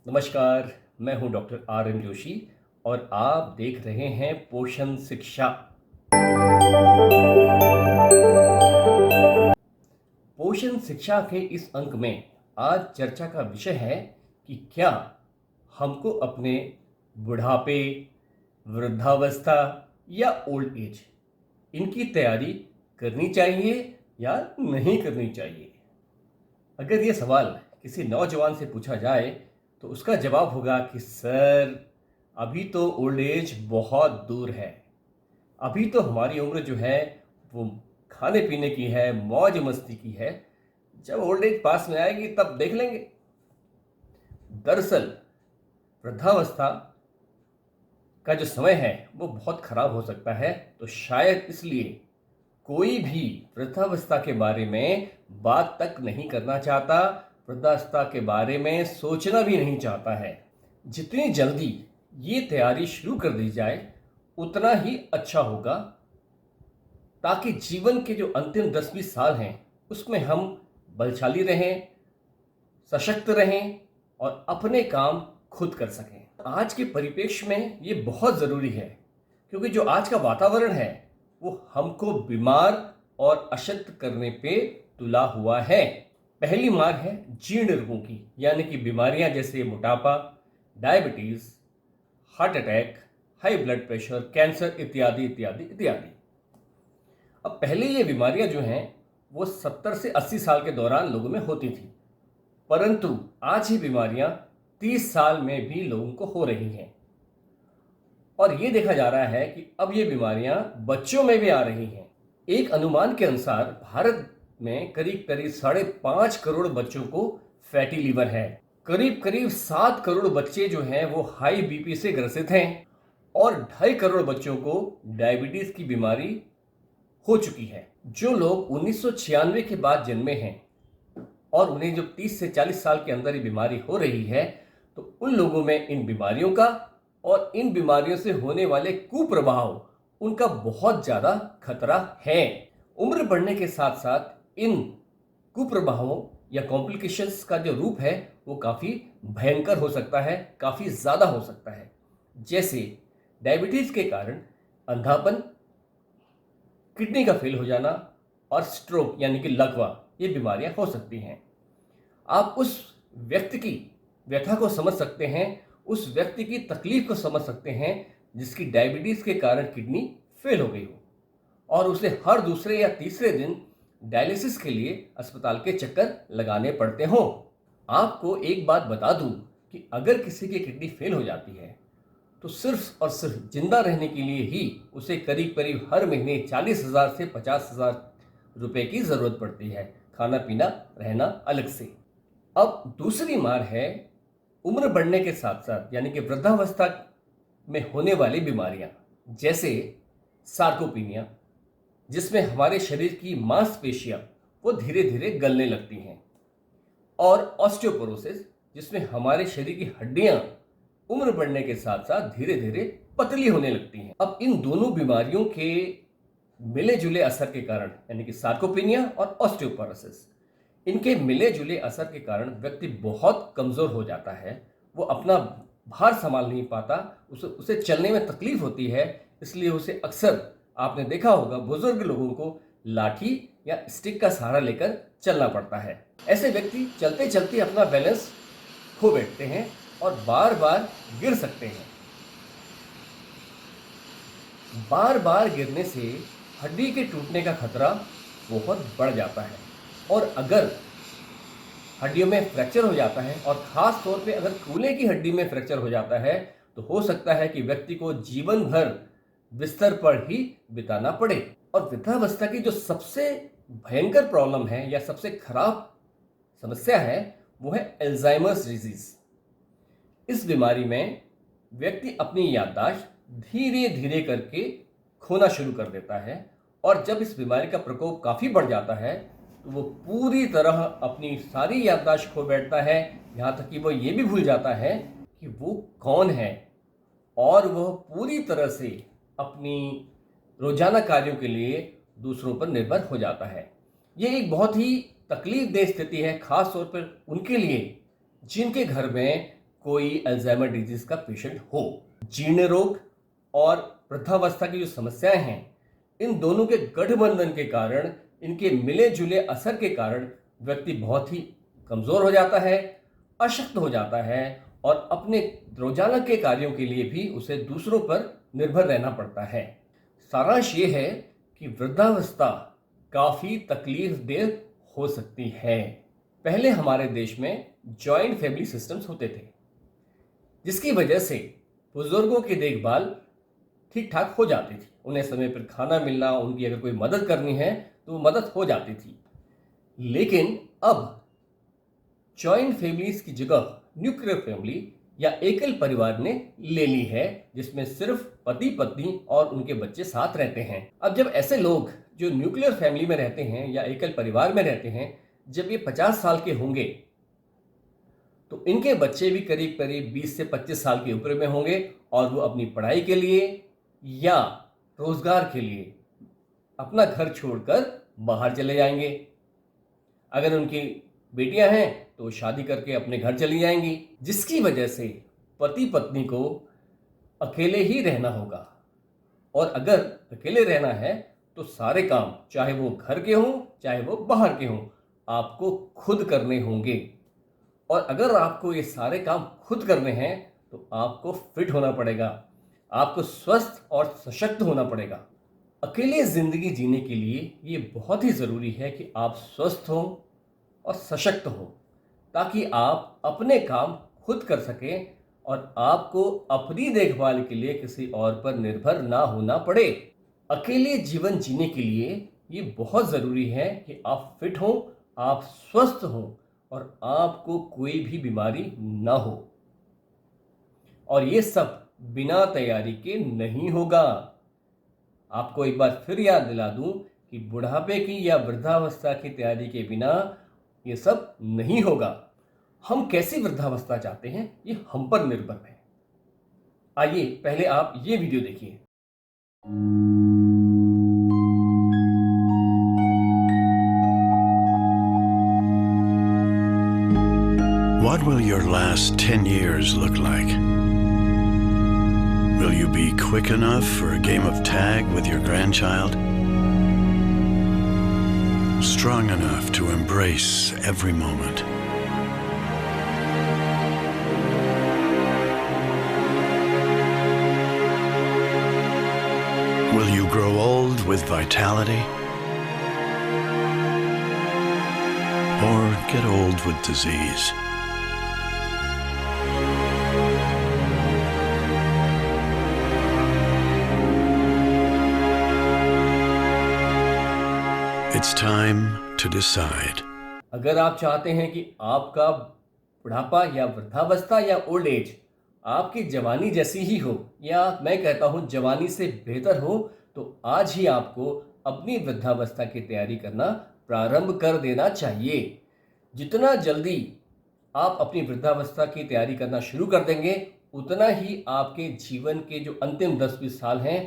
नमस्कार, मैं हूं डॉक्टर आर एन जोशी और आप देख रहे हैं पोषण शिक्षा। पोषण शिक्षा के इस अंक में आज चर्चा का विषय है कि क्या हमको अपने बुढ़ापे, वृद्धावस्था या ओल्ड एज इनकी तैयारी करनी चाहिए या नहीं करनी चाहिए। अगर ये सवाल किसी नौजवान से पूछा जाए तो उसका जवाब होगा कि सर, अभी तो ओल्ड एज बहुत दूर है। अभी तो हमारी उम्र जो है वो खाने पीने की है, मौज मस्ती की है। जब ओल्ड एज पास में आएगी तब देख लेंगे। दरअसल वृद्धावस्था का जो समय है वो बहुत खराब हो सकता है, तो शायद इसलिए कोई भी वृद्धावस्था के बारे में बात तक नहीं करना चाहता, वृद्धावस्था के बारे में सोचना भी नहीं चाहता है। जितनी जल्दी ये तैयारी शुरू कर दी जाए उतना ही अच्छा होगा, ताकि जीवन के जो अंतिम 10-20 साल हैं उसमें हम बलशाली रहें, सशक्त रहें और अपने काम खुद कर सकें। आज के परिप्रेक्ष्य में ये बहुत ज़रूरी है, क्योंकि जो आज का वातावरण है वो हमको बीमार और अशक्त करने पे तुला हुआ है। पहली मार है जीर्ण रोगों की, यानी कि बीमारियां जैसे मोटापा, diabetes, heart attack, high blood pressure, cancer इत्यादि इत्यादि इत्यादि। अब पहले ये बीमारियां जो हैं वो 70 से 80 साल के दौरान लोगों में होती थी, परंतु आज ये बीमारियां 30 साल में भी लोगों को हो रही हैं। और ये देखा जा रहा है कि अब ये बीमारियां बच्चों में भी आ रही हैं। एक अनुमान के अनुसार भारत में करीब करीब 5.5 करोड़ बच्चों को फैटी लीवर है। करीब करीब 7 करोड़ बच्चे जो हैं वो हाई बीपी से ग्रसित हैं और 2.5 करोड़ बच्चों को डायबिटीज की बीमारी हो चुकी है। जो लोग 1996 के बाद जन्मे हैं और उन्हें जो 30 से 40 साल के अंदर ये बीमारी हो रही है, तो उन लोगों में इन बीमारियों का और इन बीमारियों से होने वाले कुप्रभाव उनका बहुत ज़्यादा खतरा है। उम्र बढ़ने के साथ साथ इन कुप्रभावों या कॉम्प्लिकेशंस का जो रूप है वो काफ़ी भयंकर हो सकता है, काफ़ी ज़्यादा हो सकता है। जैसे डायबिटीज़ के कारण अंधापन, किडनी का फेल हो जाना और स्ट्रोक यानी कि लकवा, ये बीमारियां हो सकती हैं। आप उस व्यक्ति की व्यथा को समझ सकते हैं, उस व्यक्ति की तकलीफ को समझ सकते हैं जिसकी डायबिटीज़ के कारण किडनी फेल हो गई हो और उसे हर दूसरे या तीसरे दिन डायलिसिस के लिए अस्पताल के चक्कर लगाने पड़ते हों। आपको एक बात बता दूं कि अगर किसी की किडनी फेल हो जाती है तो सिर्फ और सिर्फ जिंदा रहने के लिए ही उसे करीब करीब हर महीने 40,000 से 50,000 रुपए की ज़रूरत पड़ती है, खाना पीना रहना अलग से। अब दूसरी मार है उम्र बढ़ने के साथ साथ, यानी कि वृद्धावस्था में होने वाली बीमारियां, जैसे सार्कोपीनिया, जिसमें हमारे शरीर की मांसपेशियां वो धीरे धीरे गलने लगती हैं, और ऑस्टियोपोरोसिस, जिसमें हमारे शरीर की हड्डियां उम्र बढ़ने के साथ साथ धीरे धीरे पतली होने लगती हैं। अब इन दोनों बीमारियों के मिले जुले असर के कारण, यानी कि सार्कोपीनिया और ऑस्टियोपोरोसिस, इनके मिले जुले असर के कारण व्यक्ति बहुत कमज़ोर हो जाता है। वो अपना भार संभाल नहीं पाता, उसे चलने में तकलीफ होती है। इसलिए उसे अक्सर आपने देखा होगा बुजुर्ग लोगों को लाठी या स्टिक का सहारा लेकर चलना पड़ता है। ऐसे व्यक्ति चलते चलते अपना बैलेंस खो बैठते हैं और बार बार गिर सकते हैं। बार बार गिरने से हड्डी के टूटने का खतरा बहुत बढ़ जाता है, और अगर हड्डियों में फ्रैक्चर हो जाता है और ख़ास तौर पे अगर कूल्हे की हड्डी में फ्रैक्चर हो जाता है, तो हो सकता है कि व्यक्ति को जीवन भर बिस्तर पर ही बिताना पड़े। और वृद्धावस्था की जो सबसे भयंकर प्रॉब्लम है या सबसे खराब समस्या है वो है अल्जाइमर्स डिजीज। इस बीमारी में व्यक्ति अपनी याददाश्त धीरे धीरे करके खोना शुरू कर देता है, और जब इस बीमारी का प्रकोप काफ़ी बढ़ जाता है तो वो पूरी तरह अपनी सारी याददाश्त खो बैठता है। यहाँ तक कि वो ये भी भूल जाता है कि वो कौन है, और वह पूरी तरह से अपनी रोजाना कार्यों के लिए दूसरों पर निर्भर हो जाता है। ये एक बहुत ही तकलीफ देह स्थिति है, खास तौर पर उनके लिए जिनके घर में कोई अल्जाइमर डिजीज का पेशेंट हो। जीर्ण रोग और वृद्धावस्था की जो समस्याएं हैं, इन दोनों के गठबंधन के कारण, इनके मिले जुले असर के कारण व्यक्ति बहुत ही कमजोर हो जाता है, अशक्त हो जाता है और अपने रोजाना के कार्यों के लिए भी उसे दूसरों पर निर्भर रहना पड़ता है। सारांश ये है कि वृद्धावस्था काफी तकलीफदेह हो सकती है। पहले हमारे देश में जॉइंट फैमिली सिस्टम्स होते थे, जिसकी वजह से बुजुर्गों की देखभाल ठीक ठाक हो जाती थी। उन्हें समय पर खाना मिलना, उनकी अगर कोई मदद करनी है तो वो मदद हो जाती थी। लेकिन अब जॉइंट फैमिलीज की जगह न्यूक्लियर फैमिली या एकल परिवार ने ले ली है, जिसमें सिर्फ पति पत्नी और उनके बच्चे साथ रहते हैं। अब जब ऐसे लोग जो न्यूक्लियर फैमिली में रहते हैं या एकल परिवार में रहते हैं, जब ये 50 साल के होंगे तो इनके बच्चे भी करीब करीब 20 से 25 साल की उम्र में होंगे और वो अपनी पढ़ाई के लिए या रोजगार के लिए अपना घर छोड़कर बाहर चले जाएंगे। अगर उनकी बेटियां हैं तो शादी करके अपने घर चली जाएंगी, जिसकी वजह से पति पत्नी को अकेले ही रहना होगा। और अगर अकेले रहना है तो सारे काम, चाहे वो घर के हों चाहे वो बाहर के हों, आपको खुद करने होंगे। और अगर आपको ये सारे काम खुद करने हैं तो आपको फिट होना पड़ेगा, आपको स्वस्थ और सशक्त होना पड़ेगा। अकेले जिंदगी जीने के लिए ये बहुत ही ज़रूरी है कि आप स्वस्थ हों और सशक्त हों, ताकि आप अपने काम खुद कर सकें और आपको अपनी देखभाल के लिए किसी और पर निर्भर ना होना पड़े। अकेले जीवन जीने के लिए ये बहुत ज़रूरी है कि आप फिट हों, आप स्वस्थ हों और आपको कोई भी बीमारी ना हो। और ये सब बिना तैयारी के नहीं होगा। आपको एक बार फिर याद दिला दूं कि बुढ़ापे की या वृद्धावस्था की तैयारी के बिना ये सब नहीं होगा। हम कैसी वृद्धावस्था चाहते हैं ये हम पर निर्भर है। आइए पहले आप ये वीडियो देखिए। What will your last 10 years look like? Will you be quick enough for a game of tag with your grandchild? Strong enough to embrace every moment? Will you grow old with vitality? Or get old with disease? It's time to decide. अगर आप चाहते हैं कि आपका बुढ़ापा या वृद्धावस्था या ओल्ड एज आपकी जवानी जैसी ही हो, या मैं कहता हूं जवानी से बेहतर हो, तो आज ही आपको अपनी वृद्धावस्था की तैयारी करना प्रारंभ कर देना चाहिए। जितना जल्दी आप अपनी वृद्धावस्था की तैयारी करना शुरू कर देंगे, उतना ही आपके जीवन के जो अंतिम 10-20 साल हैं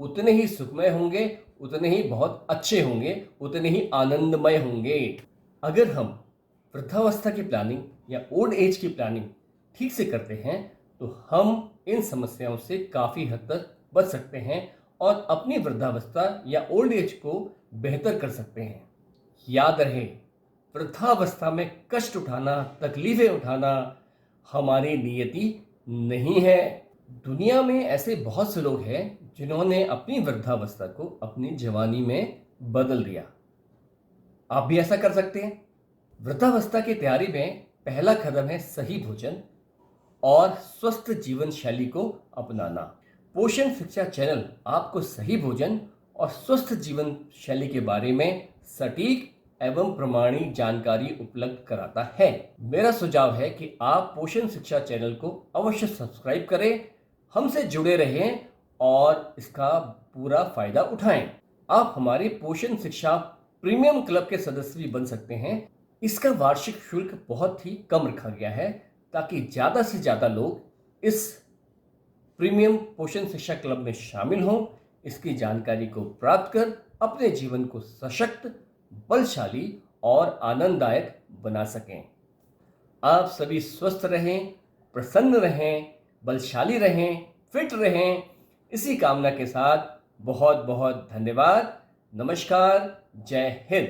उतने ही सुखमय होंगे, उतने ही बहुत अच्छे होंगे, उतने ही आनंदमय होंगे। अगर हम वृद्धावस्था की प्लानिंग या ओल्ड एज की प्लानिंग ठीक से करते हैं तो हम इन समस्याओं से काफ़ी हद तक बच सकते हैं और अपनी वृद्धावस्था या ओल्ड एज को बेहतर कर सकते हैं। याद रहे, वृद्धावस्था में कष्ट उठाना, तकलीफें उठाना हमारी नियति नहीं है। दुनिया में ऐसे बहुत से लोग हैं जिन्होंने अपनी वृद्धावस्था को अपनी जवानी में बदल दिया। आप भी ऐसा कर सकते हैं। वृद्धावस्था की तैयारी में पहला कदम है सही भोजन और स्वस्थ जीवन शैली को अपनाना। पोषण शिक्षा चैनल आपको सही भोजन और स्वस्थ जीवन शैली के बारे में सटीक एवं प्रमाणिक जानकारी उपलब्ध कराता है। मेरा सुझाव है कि आप पोषण शिक्षा चैनल को अवश्य सब्सक्राइब करें, हमसे जुड़े रहें और इसका पूरा फायदा उठाएं। आप हमारे पोषण शिक्षा प्रीमियम क्लब के सदस्य भी बन सकते हैं। इसका वार्षिक शुल्क बहुत ही कम रखा गया है ताकि ज़्यादा से ज़्यादा लोग इस प्रीमियम पोषण शिक्षा क्लब में शामिल हों, इसकी जानकारी को प्राप्त कर अपने जीवन को सशक्त, बलशाली और आनंददायक बना सकें। आप सभी स्वस्थ रहें, प्रसन्न रहें, बलशाली रहें, फिट रहें। इसी कामना के साथ बहुत बहुत धन्यवाद। नमस्कार। जय हिंद।